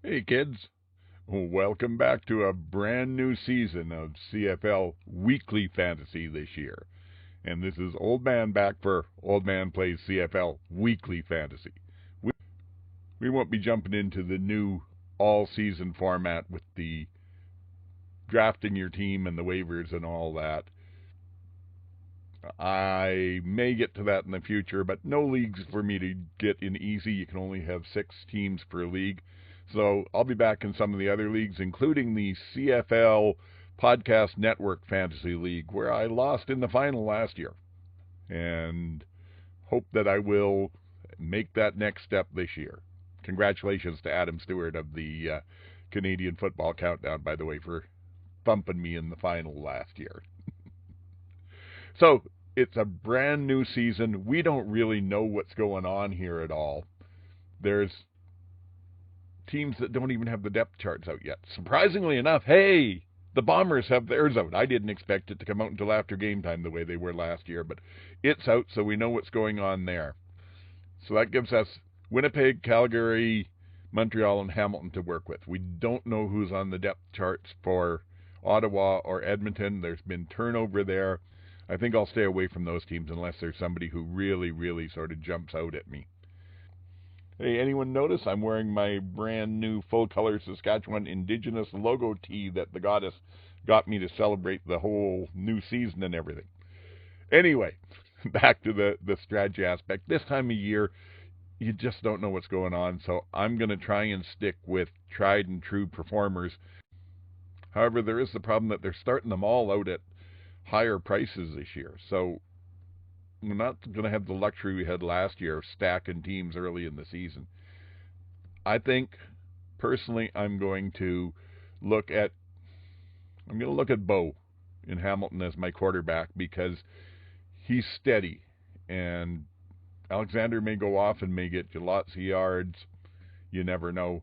Hey kids, welcome back to a brand new season of CFL Weekly Fantasy this year. And this is Oldman back for Oldman Plays CFL Weekly Fantasy. We won't be jumping into the new all-season format with the drafting your team and the waivers and all that. I may get to that in the future, but no leagues for me to get in easy. You can only have 6 teams per league. So I'll be back in some of the other leagues, including the CFL Podcast Network Fantasy League, where I lost in the final last year. And hope that I will make that next step this year. Congratulations to Adam Stewart of the Canadian Football Countdown, by the way, for thumping me in the final last year. So it's a brand new season. We don't really know what's going on here at all. There's teams that don't even have the depth charts out yet. Surprisingly enough, hey, the Bombers have theirs out. I didn't expect it to come out until after game time the way they were last year, but it's out, so we know what's going on there. So that gives us Winnipeg, Calgary, Montreal, and Hamilton to work with. We don't know who's on the depth charts for Ottawa or Edmonton. There's been turnover there. I think I'll stay away from those teams unless there's somebody who really sort of jumps out at me. Hey, anyone notice I'm wearing my brand new full-color Saskatchewan Indigenous logo tee that the goddess got me to celebrate the whole new season and everything. Anyway, back to the strategy aspect. This time of year, you just don't know what's going on, so I'm going to try and stick with tried and true performers. However, there is the problem that they're starting them all out at higher prices this year, so we're not going to have the luxury we had last year of stacking teams early in the season. I think, personally, I'm going to look at Bo in Hamilton as my quarterback because he's steady, and Alexander may go off and may get you lots of yards. You never know.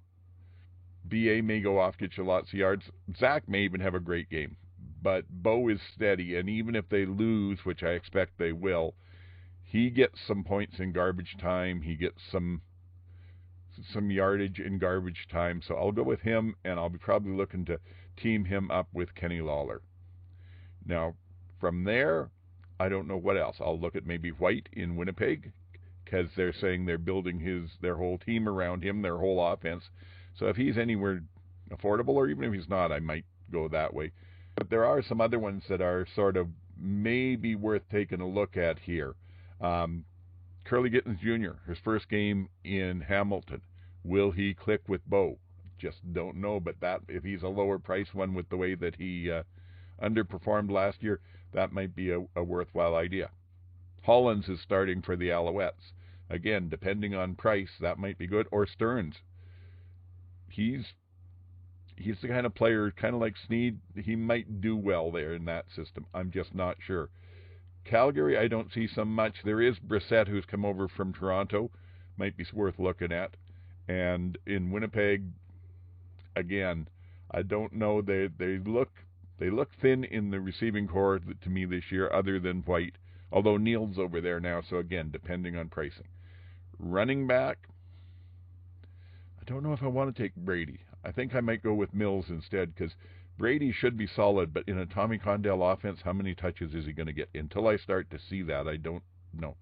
BA may go off, get you lots of yards. Zach may even have a great game. But Bo is steady, and even if they lose, which I expect they will, he gets some points in garbage time. He gets some yardage in garbage time. So I'll go with him, and I'll be probably looking to team him up with Kenny Lawler. Now, from there, I don't know what else. I'll look at maybe White in Winnipeg because they're saying they're building their whole team around him, their whole offense. So if he's anywhere affordable, or even if he's not, I might go that way. But there are some other ones that are sort of maybe worth taking a look at here. Curly Gittens Jr., his first game in Hamilton. Will he click with Bo? Just don't know, but that if he's a lower price one with the way that he underperformed last year, that might be a worthwhile idea. Hollins is starting for the Alouettes. Again, depending on price, that might be good. Or Stearns. He's the kind of player, kind of like Sneed, he might do well there in that system. I'm just not sure. Calgary, I don't see so much. There is Brissett, who's come over from Toronto. Might be worth looking at. And in Winnipeg, again, I don't know. They look thin in the receiving corps to me this year, other than White. Although Neal's over there now, so again, depending on pricing. Running back, I don't know if I want to take Brady. I think I might go with Mills instead because Brady should be solid, but in a Tommy Condell offense, how many touches is he going to get? Until I start to see that, I don't know.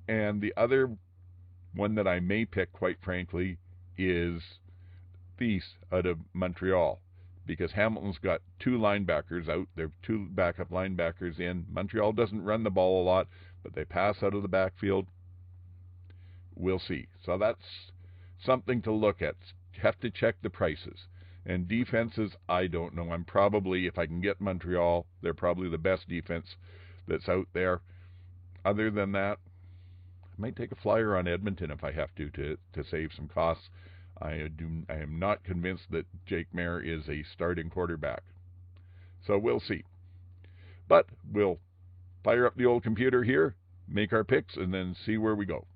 And the other one that I may pick, quite frankly, is Thies out of Montreal because Hamilton's got 2 linebackers out. There are 2 backup linebackers in. Montreal doesn't run the ball a lot, but they pass out of the backfield. We'll see. So that's something to look at. Have to check the prices. And defenses, I don't know. I'm probably, if I can get Montreal, they're probably the best defense that's out there. Other than that, I might take a flyer on Edmonton if I have to save some costs. I am not convinced that Jake Mayer is a starting quarterback. So we'll see. But we'll fire up the old computer here, make our picks, and then see where we go.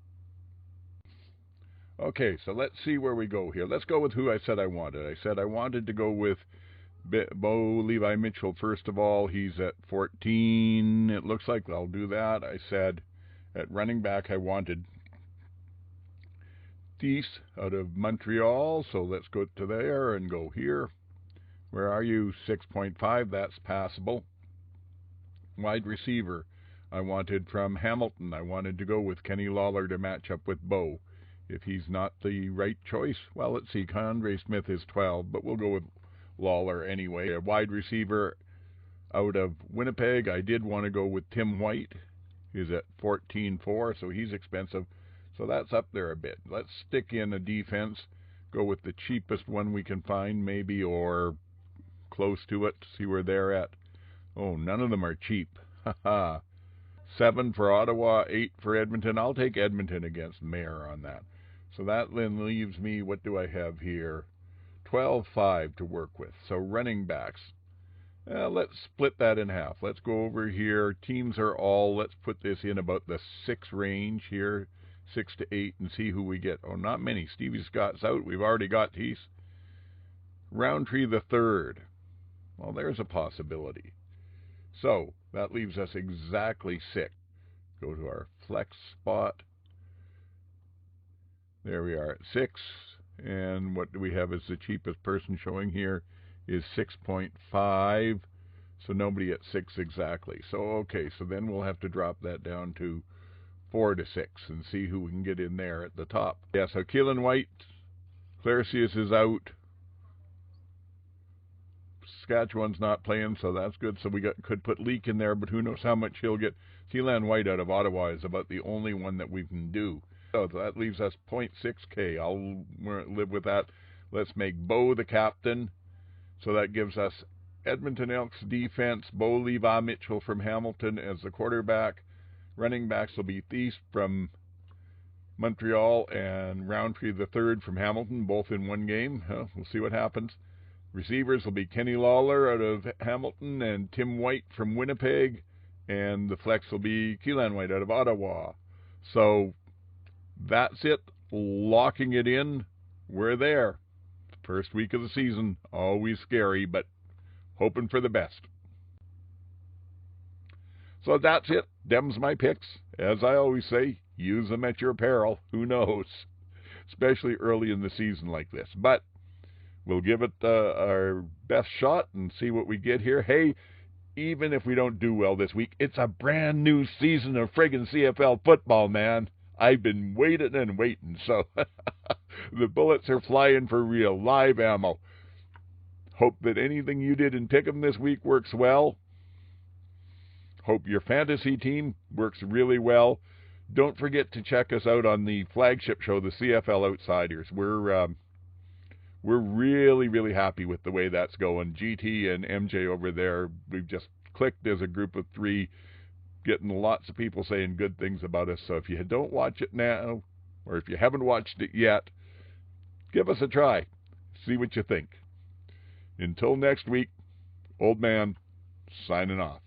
Okay, so let's see where we go here. Let's go with who I said I wanted. I said I wanted to go with Bo Levi Mitchell first of all. He's at 14. It looks like I'll do that. I said at running back I wanted Thies out of Montreal, so let's go to there and go here. Where are you? 6.5, that's passable. Wide receiver, I wanted from Hamilton. I wanted to go with Kenny Lawler to match up with Bo. If he's not the right choice, well, let's see. Condre Smith is 12, but we'll go with Lawler anyway. A wide receiver out of Winnipeg, I did want to go with Tim White. He's at 14.4, so he's expensive. So that's up there a bit. Let's stick in a defense. Go with the cheapest one we can find, maybe, or close to it. See where they're at. Oh, none of them are cheap. Haha. 7 for Ottawa, 8 for Edmonton. I'll take Edmonton against Mayor on that. So that then leaves me, what do I have here? 12.5 to work with. So running backs. Let's split that in half. Let's go over here. Teams are all, let's put this in about the 6 range here. 6 to 8 and see who we get. Oh, not many. Stevie Scott's out. We've already got Thies. Roundtree the third. Well, there's a possibility. So that leaves us exactly 6. Go to our flex spot. There we are at 6. And what do we have as the cheapest person showing here is 6.5. So nobody at 6 exactly. So, okay, so then we'll have to drop that down to 4 to 6 and see who we can get in there at the top. Yeah, so Keelan White, Claricius is out. Saskatchewan's not playing, so that's good. So we could put Leak in there, but who knows how much he'll get. Keelan White out of Ottawa is about the only one that we can do. So that leaves us 0.6K. I'll live with that. Let's make Bo the captain. So that gives us Edmonton Elks defense, Bo Levi Mitchell from Hamilton as the quarterback. Running backs will be Thies from Montreal and Roundtree the third from Hamilton, both in one game. We'll see what happens. Receivers will be Kenny Lawler out of Hamilton and Tim White from Winnipeg. And the flex will be Keelan White out of Ottawa. So that's it. Locking it in. We're there. First week of the season. Always scary, but hoping for the best. So that's it. Them's my picks. As I always say, use them at your peril. Who knows? Especially early in the season like this. But we'll give it our best shot and see what we get here. Hey, even if we don't do well this week, it's a brand new season of friggin' CFL football, man. I've been waiting and waiting, so the bullets are flying for real. Live ammo. Hope that anything you did in Pick'em this week works well. Hope your fantasy team works really well. Don't forget to check us out on the flagship show, the CFL Outsiders. We're really, really happy with the way that's going. GT and MJ over there, we've just clicked as a group of 3, getting lots of people saying good things about us. So if you don't watch it now, or if you haven't watched it yet, give us a try. See what you think. Until next week, Old Man, signing off.